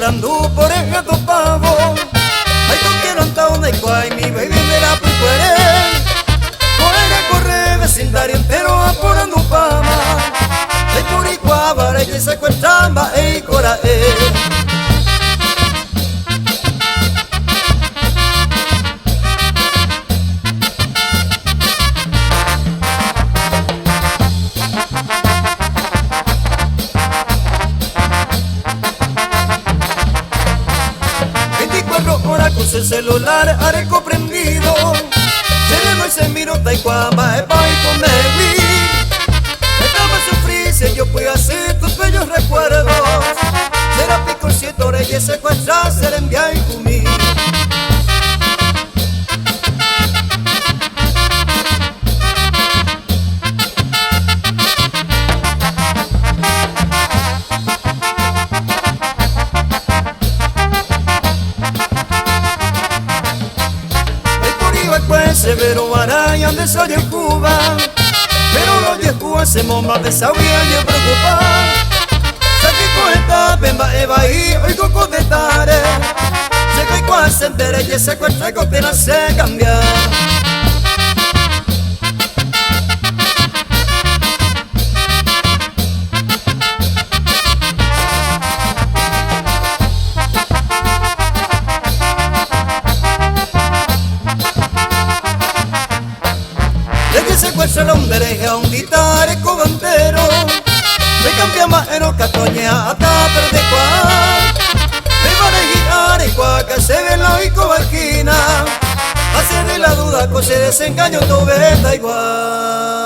apurando por el gato pavo. Ay, tú quiero andar una igual, mi baby de la pupuere. Corre, vecindario entero apurando fama. Ay, por igual, y se cuentramba, ey, cora, con su celular haré comprendido. Se no se miro taiguama, es pa' y comer. Déjame sufrir si yo puedo hacer tus bellos recuerdos. Será picorcito, reyes secuestrar, ser enviar y comer. Severo Araya, donde soy en Cuba, pero los de Cuba se más de sabía y preocupar. Saqué con esta bemba eva y oigo con detare. Se que con ascender y ese cuerpo que te hace cambiar. El hombre es un guitarra cobantero. Me cambia más en ocatoña hasta perder cual. Me van a girar y cuaca se ve la icobajina. Hace de la duda con ese desengaño tu venta igual.